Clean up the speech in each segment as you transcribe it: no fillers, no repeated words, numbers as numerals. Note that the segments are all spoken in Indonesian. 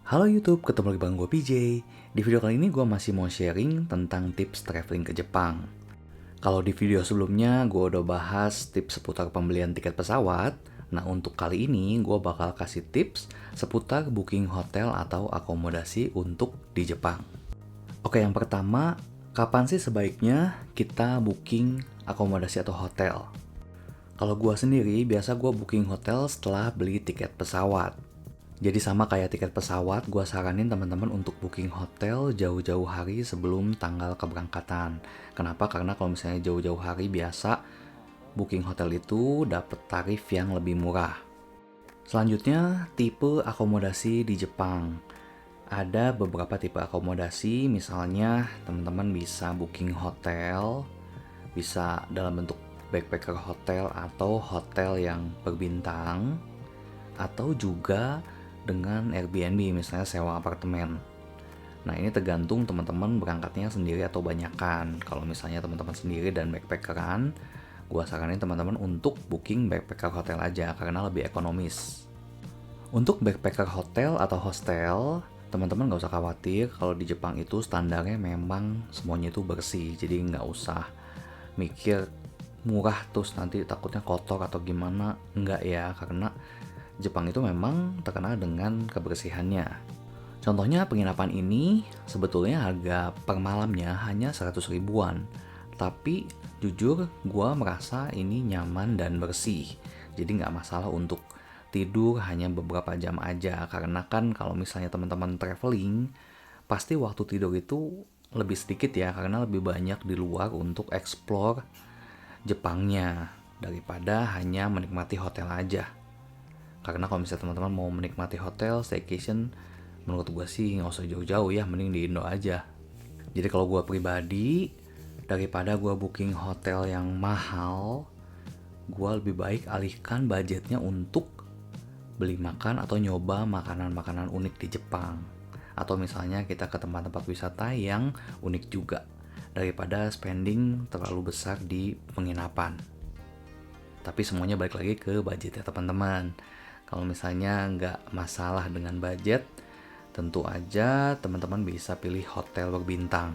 Halo YouTube, ketemu lagi bareng gue PJ. Di video kali ini gue masih mau sharing tentang tips traveling ke Jepang. Kalau di video sebelumnya gue udah bahas tips seputar pembelian tiket pesawat. Nah untuk kali ini gue bakal kasih tips seputar booking hotel atau akomodasi untuk di Jepang. Oke, yang pertama, kapan sih sebaiknya kita booking akomodasi atau hotel? Kalau gue sendiri, biasa gue booking hotel setelah beli tiket pesawat. Jadi sama kayak tiket pesawat, gue saranin teman-teman untuk booking hotel jauh-jauh hari sebelum tanggal keberangkatan. Kenapa? Karena kalau misalnya jauh-jauh hari biasa booking hotel itu dapat tarif yang lebih murah. Selanjutnya, tipe akomodasi di Jepang. Ada beberapa tipe akomodasi, misalnya teman-teman bisa booking hotel, bisa dalam bentuk backpacker hotel atau hotel yang berbintang, atau juga dengan Airbnb, misalnya sewa apartemen. Nah ini tergantung teman-teman berangkatnya sendiri atau banyakan. Kalau misalnya teman-teman sendiri dan backpackeran, gua saranin teman-teman untuk booking backpacker hotel aja karena lebih ekonomis. Untuk backpacker hotel atau hostel, teman-teman nggak usah khawatir kalau di Jepang itu standarnya memang semuanya itu bersih, jadi nggak usah mikir murah terus nanti takutnya kotor atau gimana. Enggak ya, karena Jepang itu memang terkenal dengan kebersihannya. Contohnya penginapan ini sebetulnya harga per malamnya hanya 100 ribuan. Tapi jujur gue merasa ini nyaman dan bersih. Jadi nggak masalah untuk tidur hanya beberapa jam aja. Karena kan kalau misalnya teman-teman traveling, pasti waktu tidur itu lebih sedikit ya. Karena lebih banyak di luar untuk explore Jepangnya daripada hanya menikmati hotel aja. Karena kalau misalnya teman-teman mau menikmati hotel, staycation, menurut gue sih nggak usah jauh-jauh ya, mending di Indo aja. Jadi kalau gue pribadi, daripada gue booking hotel yang mahal, gue lebih baik alihkan budgetnya untuk beli makan atau nyoba makanan-makanan unik di Jepang. Atau misalnya kita ke tempat-tempat wisata yang unik juga, daripada spending terlalu besar di penginapan. Tapi semuanya balik lagi ke budgetnya teman-teman. Kalau misalnya nggak masalah dengan budget, tentu aja teman-teman bisa pilih hotel berbintang.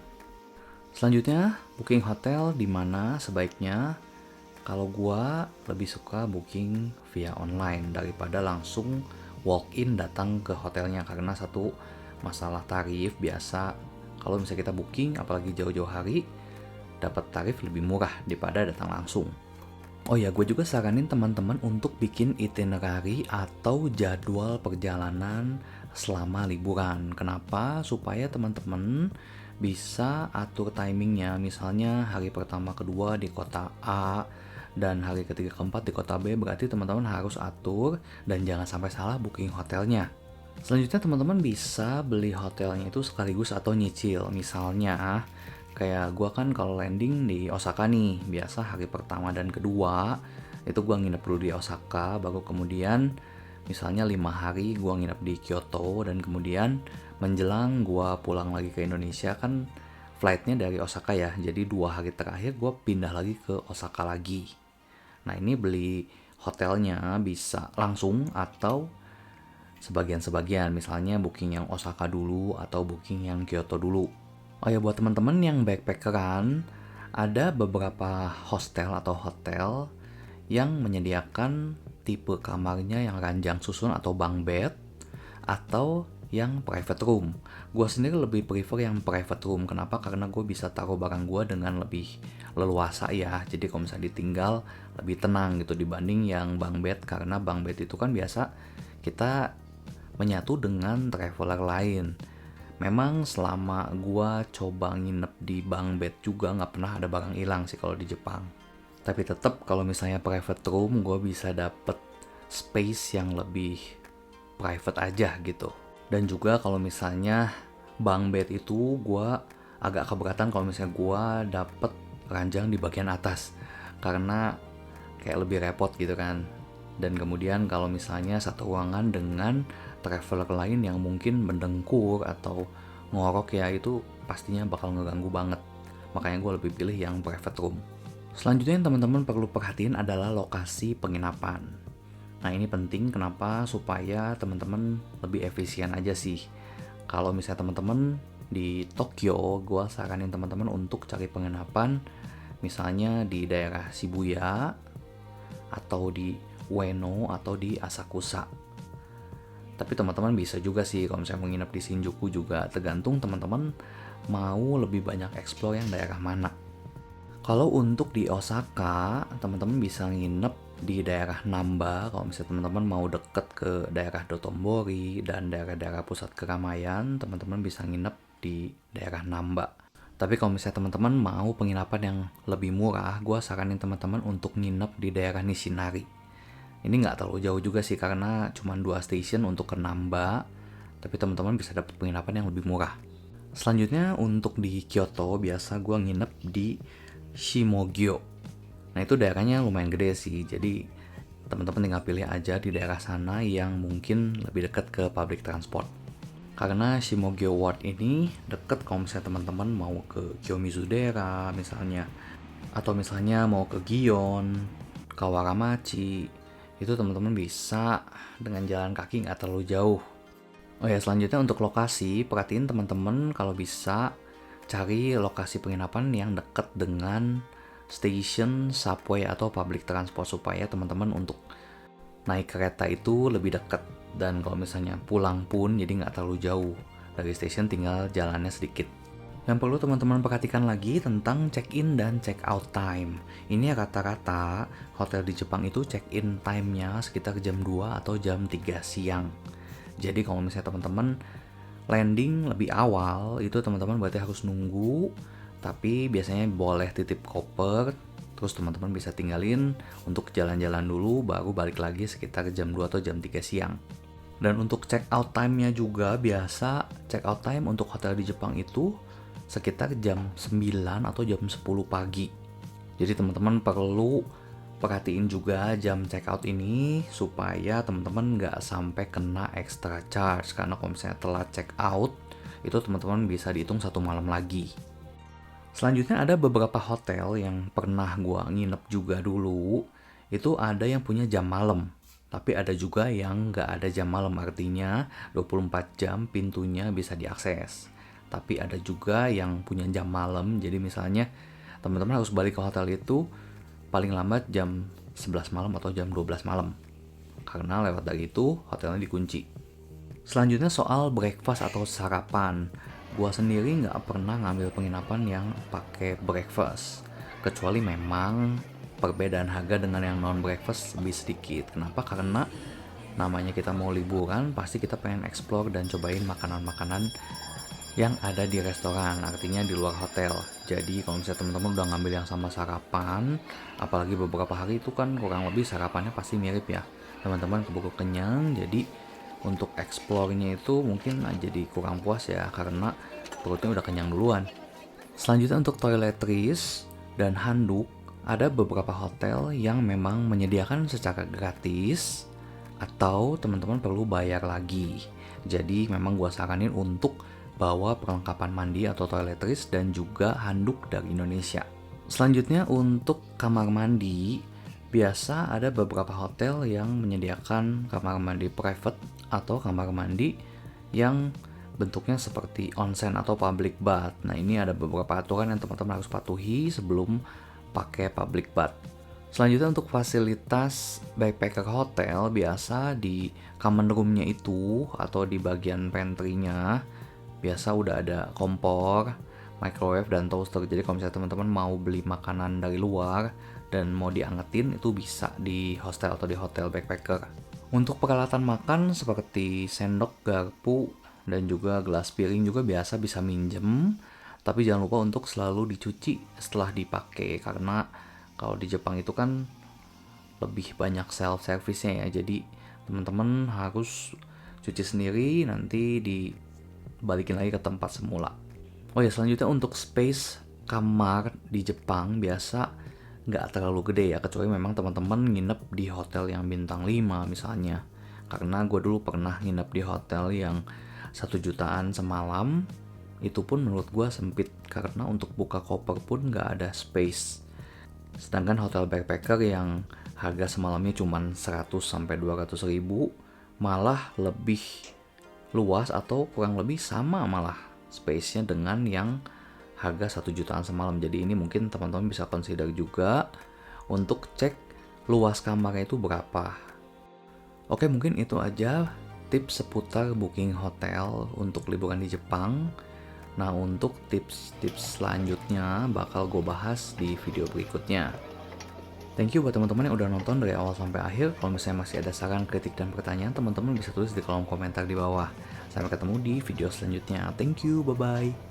Selanjutnya, booking hotel di mana sebaiknya kalau gua lebih suka booking via online daripada langsung walk-in datang ke hotelnya, karena satu masalah tarif biasa kalau misalnya kita booking apalagi jauh-jauh hari dapat tarif lebih murah daripada datang langsung. Oh ya, gue juga saranin teman-teman untuk bikin itinerary atau jadwal perjalanan selama liburan. Kenapa? Supaya teman-teman bisa atur timingnya. Misalnya hari pertama kedua di kota A dan hari ketiga keempat di kota B. Berarti teman-teman harus atur dan jangan sampai salah booking hotelnya. Selanjutnya teman-teman bisa beli hotelnya itu sekaligus atau nyicil. Misalnya kayak gue kan kalau landing di Osaka nih, biasa hari pertama dan kedua itu gue nginep dulu di Osaka, baru kemudian misalnya 5 hari gue nginep di Kyoto, dan kemudian menjelang gue pulang lagi ke Indonesia kan flightnya dari Osaka ya, jadi 2 hari terakhir gue pindah lagi ke Osaka lagi. Nah ini beli hotelnya bisa langsung atau sebagian-sebagian, misalnya booking yang Osaka dulu atau booking yang Kyoto dulu. Oh ya, buat teman-teman yang backpackeran, ada beberapa hostel atau hotel yang menyediakan tipe kamarnya yang ranjang susun atau bunk bed atau yang private room. Gue sendiri lebih prefer yang private room. Kenapa? Karena gue bisa taruh barang gue dengan lebih leluasa ya. Jadi kalau misalnya ditinggal lebih tenang gitu dibanding yang bunk bed. Karena bunk bed itu kan biasa kita menyatu dengan traveler lain. Memang selama gua coba nginep di bunk bed juga nggak pernah ada barang hilang sih kalau di Jepang. Tapi tetap kalau misalnya private room, gua bisa dapet space yang lebih private aja gitu. Dan juga kalau misalnya bunk bed itu gua agak keberatan kalau misalnya gua dapet ranjang di bagian atas, karena kayak lebih repot gitu kan. Dan kemudian kalau misalnya satu ruangan dengan traveler lain yang mungkin mendengkur atau ngorok ya, itu pastinya bakal ngeganggu banget. Makanya gue lebih pilih yang private room. Selanjutnya yang teman-teman perlu perhatiin adalah lokasi penginapan. Nah ini penting, kenapa? Supaya teman-teman lebih efisien aja sih. Kalau misalnya teman-teman di Tokyo, gue saranin teman-teman untuk cari penginapan misalnya di daerah Shibuya atau di Ueno atau di Asakusa. Tapi teman-teman bisa juga sih kalau misalnya mau nginep di Shinjuku juga, tergantung teman-teman mau lebih banyak explore yang daerah mana. Kalau untuk di Osaka, teman-teman bisa nginep di daerah Namba kalau misalnya teman-teman mau deket ke daerah Dotonbori dan daerah-daerah pusat keramaian, teman-teman bisa nginep di daerah Namba. Tapi kalau misalnya teman-teman mau penginapan yang lebih murah, gue saranin teman-teman untuk nginep di daerah Nishinari. Ini nggak terlalu jauh juga sih karena cuma 2 station untuk ke Namba, tapi teman-teman bisa dapat penginapan yang lebih murah. Selanjutnya untuk di Kyoto, biasa gue nginep di Shimogyo. Nah itu daerahnya lumayan gede sih, jadi teman-teman tinggal pilih aja di daerah sana yang mungkin lebih dekat ke public transport. Karena Shimogyo Ward ini deket kalau misalnya teman-teman mau ke Kiyomizu-dera misalnya, atau misalnya mau ke Gion, Kawaramachi, itu teman-teman bisa dengan jalan kaki nggak terlalu jauh. Oh ya, selanjutnya untuk lokasi, perhatiin teman-teman kalau bisa cari lokasi penginapan yang dekat dengan station, subway, atau public transport supaya teman-teman untuk naik kereta itu lebih dekat. Dan kalau misalnya pulang pun jadi nggak terlalu jauh dari stasiun, tinggal jalannya sedikit. Yang perlu teman-teman perhatikan lagi tentang check-in dan check-out time. Ini rata-rata hotel di Jepang itu check-in time-nya sekitar jam 2 atau jam 3 siang. Jadi kalau misalnya teman-teman landing lebih awal, itu teman-teman berarti harus nunggu. Tapi biasanya boleh titip koper, terus teman-teman bisa tinggalin untuk jalan-jalan dulu, baru balik lagi sekitar jam 2 atau jam 3 siang. Dan untuk check out time-nya juga biasa check out time untuk hotel di Jepang itu sekitar jam 9 atau jam 10 pagi. Jadi teman-teman perlu perhatiin juga jam check out ini supaya teman-teman nggak sampai kena extra charge. Karena kalau misalnya telat check out, itu teman-teman bisa dihitung 1 malam lagi. Selanjutnya ada beberapa hotel yang pernah gua nginep juga dulu, itu ada yang punya jam malam. Tapi ada juga yang nggak ada jam malam, artinya 24 jam pintunya bisa diakses. Tapi ada juga yang punya jam malam, jadi misalnya teman-teman harus balik ke hotel itu paling lambat jam 11 malam atau jam 12 malam. Karena lewat dari itu hotelnya dikunci. Selanjutnya soal breakfast atau sarapan. Gua sendiri nggak pernah ngambil penginapan yang pakai breakfast. Kecuali memang perbedaan harga dengan yang non breakfast lebih sedikit. Kenapa? Karena namanya kita mau liburan, pasti kita pengen explore dan cobain makanan-makanan yang ada di restoran, artinya di luar hotel. Jadi kalau misalnya teman-teman udah ngambil yang sama sarapan, apalagi beberapa hari itu kan kurang lebih sarapannya pasti mirip ya. Teman-teman keburu kenyang, jadi untuk explore-nya itu mungkin jadi kurang puas ya, karena perutnya udah kenyang duluan. Selanjutnya untuk toiletries dan handuk, ada beberapa hotel yang memang menyediakan secara gratis atau teman-teman perlu bayar lagi. Jadi memang gua saranin untuk bawa perlengkapan mandi atau toiletries dan juga handuk dari Indonesia. Selanjutnya untuk kamar mandi, biasa ada beberapa hotel yang menyediakan kamar mandi private atau kamar mandi yang bentuknya seperti onsen atau public bath. Nah ini ada beberapa aturan yang teman-teman harus patuhi sebelum pakai public bath. Selanjutnya untuk fasilitas backpacker hotel, biasa di common room-nya itu atau di bagian pantry-nya biasa udah ada kompor, microwave, dan toaster. Jadi kalau misalnya teman-teman mau beli makanan dari luar dan mau diangetin, itu bisa di hostel atau di hotel backpacker. Untuk peralatan makan seperti sendok, garpu, dan juga gelas piring juga biasa bisa minjem. Tapi jangan lupa untuk selalu dicuci setelah dipakai, karena kalau di Jepang itu kan lebih banyak self-service-nya ya. Jadi teman-teman harus cuci sendiri, nanti dibalikin lagi ke tempat semula. Oh ya, selanjutnya untuk space kamar di Jepang biasa nggak terlalu gede ya, kecuali memang teman-teman nginep di hotel yang bintang 5 misalnya. Karena gue dulu pernah nginep di hotel yang 1 jutaan semalam, itu pun menurut gue sempit karena untuk buka koper pun nggak ada space. Sedangkan hotel backpacker yang harga semalamnya cuma 100-200 ribu malah lebih luas atau kurang lebih sama malah space-nya dengan yang harga 1 jutaan semalam. Jadi ini mungkin teman-teman bisa consider juga untuk cek luas kamarnya itu berapa. Oke, mungkin itu aja tips seputar booking hotel untuk liburan di Jepang. Nah, untuk tips-tips selanjutnya bakal gue bahas di video berikutnya. Thank you buat teman-teman yang udah nonton dari awal sampai akhir. Kalau misalnya masih ada saran, kritik, dan pertanyaan, teman-teman bisa tulis di kolom komentar di bawah. Sampai ketemu di video selanjutnya. Thank you, bye-bye.